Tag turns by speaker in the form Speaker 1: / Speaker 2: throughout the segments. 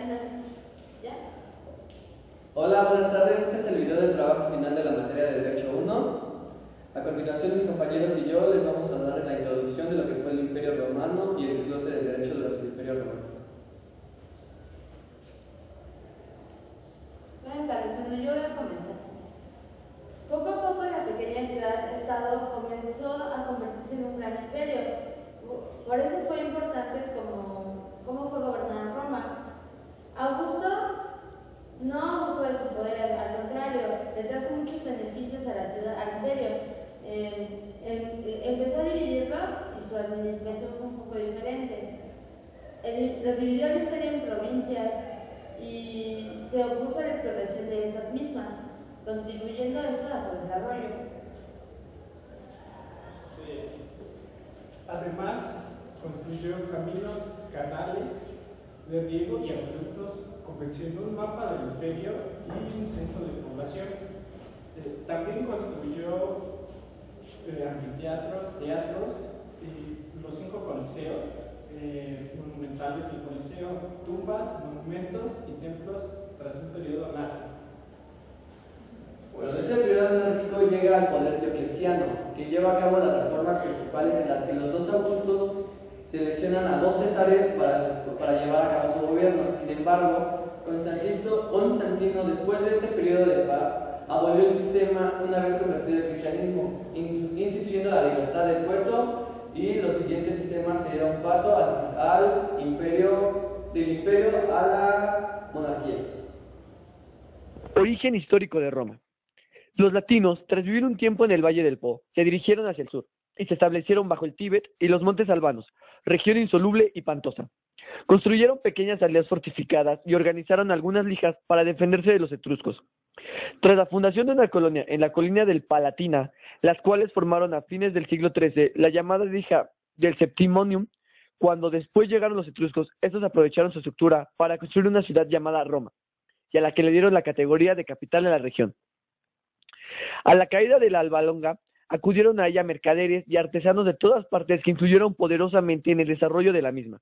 Speaker 1: ¿Ya?
Speaker 2: Hola, buenas tardes. Este es el video del trabajo final de la materia de Derecho 1. A continuación, mis compañeros y yo les vamos a dar la introducción de lo que fue el Imperio Romano y el desglose del derecho durante el Imperio Romano.
Speaker 1: Buenas tardes, bueno, yo voy a comenzar. Poco a poco la pequeña ciudad-estado comenzó a convertirse en un gran imperio. Por eso fue importante cómo fue gobernada Roma. Augusto no abusó de su poder, al contrario, le trajo muchos beneficios a la ciudad, al imperio. Empezó a dividirlo y su administración fue un poco diferente. Lo dividió el imperio en provincias y se opuso a la explotación de estas mismas, contribuyendo esto a su desarrollo.
Speaker 3: Además, construyó caminos, canales de riego y acueductos, confeccionó un mapa del imperio y un censo de población. También construyó anfiteatros, teatros y los 5 coliseos monumentales del coliseo, tumbas, monumentos y templos tras un periodo largo.
Speaker 2: Bueno, este periodo anárquico llega al poder Diocleciano, que lleva a cabo las reformas principales en las que los dos Augustos seleccionan a 2 Césares para llevar a cabo su gobierno. Sin embargo, Constantino, después de este periodo de paz, abolió el sistema una vez convertido al cristianismo, instituyendo la libertad del puerto, y los siguientes sistemas que dieron paso del imperio a la monarquía.
Speaker 4: Origen histórico de Roma. Los latinos, tras vivir un tiempo en el Valle del Po, se dirigieron hacia el sur y se establecieron bajo el Tíbet y los montes albanos, región insoluble y pantosa. Construyeron pequeñas aldeas fortificadas y organizaron algunas lijas para defenderse de los etruscos. Tras la fundación de una colonia en la colina del Palatina, las cuales formaron a fines del siglo XIII la llamada lija del Septimonium, cuando después llegaron los etruscos, estos aprovecharon su estructura para construir una ciudad llamada Roma, y a la que le dieron la categoría de capital de la región. A la caída de la Alba Longa, acudieron a ella mercaderes y artesanos de todas partes que influyeron poderosamente en el desarrollo de la misma.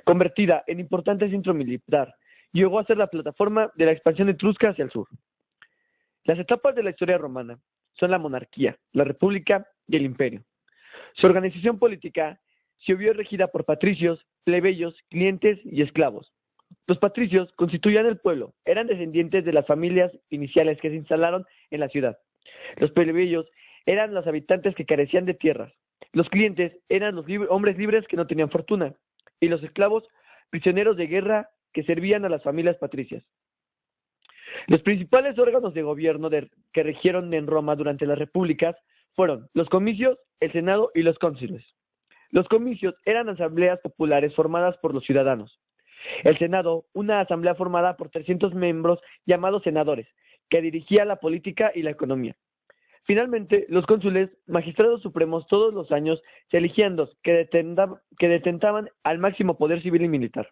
Speaker 4: Convertida en importante centro militar, llegó a ser la plataforma de la expansión etrusca hacia el sur. Las etapas de la historia romana son la monarquía, la república y el imperio. Su organización política se vio regida por patricios, plebeyos, clientes y esclavos. Los patricios constituían el pueblo, eran descendientes de las familias iniciales que se instalaron en la ciudad. Los plebeyos eran los habitantes que carecían de tierras. Los clientes eran los hombres libres que no tenían fortuna. Y los esclavos, prisioneros de guerra que servían a las familias patricias. Los principales órganos de gobierno que regieron en Roma durante las repúblicas fueron los comicios, el senado y los cónsules. Los comicios eran asambleas populares formadas por los ciudadanos. El senado, una asamblea formada por 300 miembros llamados senadores, que dirigía la política y la economía. Finalmente, los cónsules, magistrados supremos todos los años, se elegían 2, que detentaban al máximo poder civil y militar.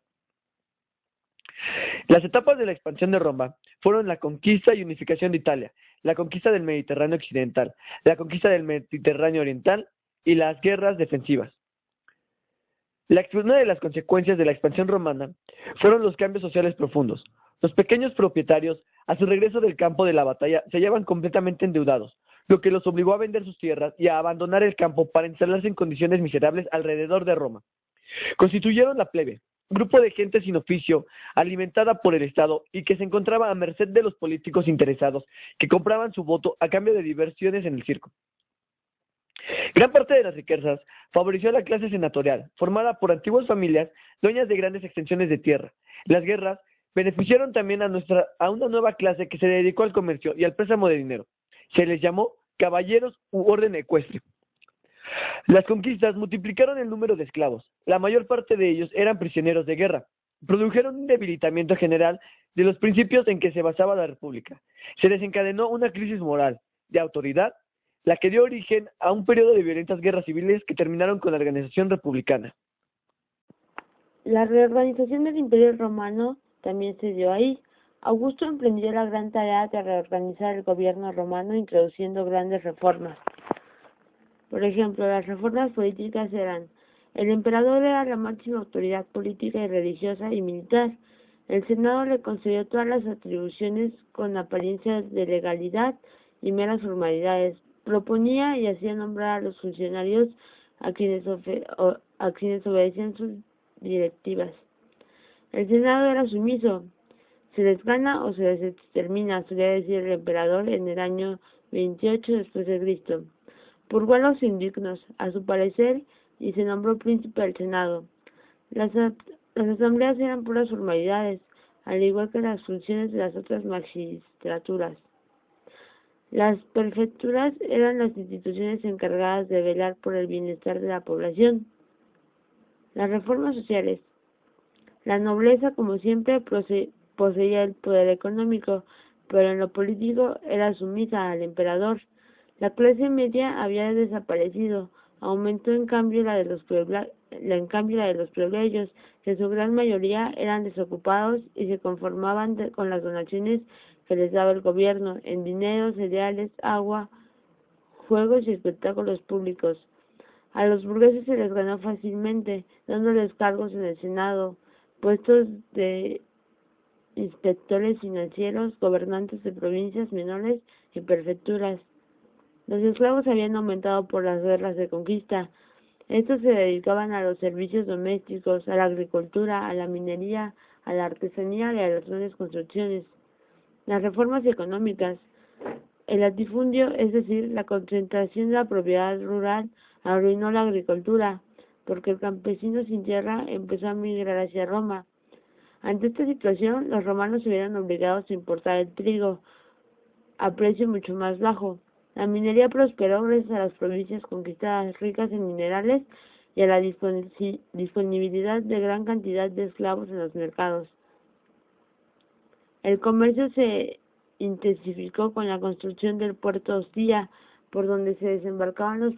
Speaker 4: Las etapas de la expansión de Roma fueron la conquista y unificación de Italia, la conquista del Mediterráneo occidental, la conquista del Mediterráneo oriental y las guerras defensivas. Una de las consecuencias de la expansión romana fueron los cambios sociales profundos. Los pequeños propietarios, a su regreso del campo de la batalla, se hallaban completamente endeudados, lo que los obligó a vender sus tierras y a abandonar el campo para instalarse en condiciones miserables alrededor de Roma. Constituyeron la plebe, grupo de gente sin oficio, alimentada por el Estado y que se encontraba a merced de los políticos interesados que compraban su voto a cambio de diversiones en el circo. Gran parte de las riquezas favoreció a la clase senatorial, formada por antiguas familias, dueñas de grandes extensiones de tierra. Las guerras beneficiaron también a una nueva clase que se dedicó al comercio y al préstamo de dinero. Se les llamó caballeros u orden ecuestre. Las conquistas multiplicaron el número de esclavos. La mayor parte de ellos eran prisioneros de guerra. Produjeron un debilitamiento general de los principios en que se basaba la república. Se desencadenó una crisis moral, de autoridad, la que dio origen a un periodo de violentas guerras civiles que terminaron con la organización republicana.
Speaker 5: La reorganización del Imperio Romano también se dio ahí. Augusto emprendió la gran tarea de reorganizar el gobierno romano introduciendo grandes reformas. Por ejemplo, las reformas políticas eran: el emperador era la máxima autoridad política y religiosa y militar. El Senado le concedió todas las atribuciones con apariencias de legalidad y meras formalidades. Proponía y hacía nombrar a los funcionarios a quienes obedecían sus directivas. El Senado era sumiso. Se les gana o se les extermina, solía decir el emperador en el año 28 después de Cristo. Purgó a los indignos, a su parecer, y se nombró príncipe del Senado. Las asambleas eran puras formalidades, al igual que las funciones de las otras magistraturas. Las prefecturas eran las instituciones encargadas de velar por el bienestar de la población. Las reformas sociales. La nobleza, como siempre, poseía el poder económico, pero en lo político era sumisa al emperador. La clase media había desaparecido, aumentó en cambio la de los plebeyos, que en su gran mayoría eran desocupados y se conformaban con las donaciones que les daba el gobierno, en dinero, cereales, agua, juegos y espectáculos públicos. A los burgueses se les ganó fácilmente, dándoles cargos en el Senado, puestos de inspectores financieros, gobernantes de provincias menores y prefecturas. Los esclavos habían aumentado por las guerras de conquista. Estos se dedicaban a los servicios domésticos, a la agricultura, a la minería, a la artesanía y a las grandes construcciones. Las reformas económicas. El latifundio, es decir, la concentración de la propiedad rural, arruinó la agricultura, porque el campesino sin tierra empezó a migrar hacia Roma. Ante esta situación, los romanos se vieron obligados a importar el trigo a precio mucho más bajo. La minería prosperó gracias a las provincias conquistadas ricas en minerales y a la disponibilidad de gran cantidad de esclavos en los mercados. El comercio se intensificó con la construcción del puerto Ostia, por donde se desembarcaban los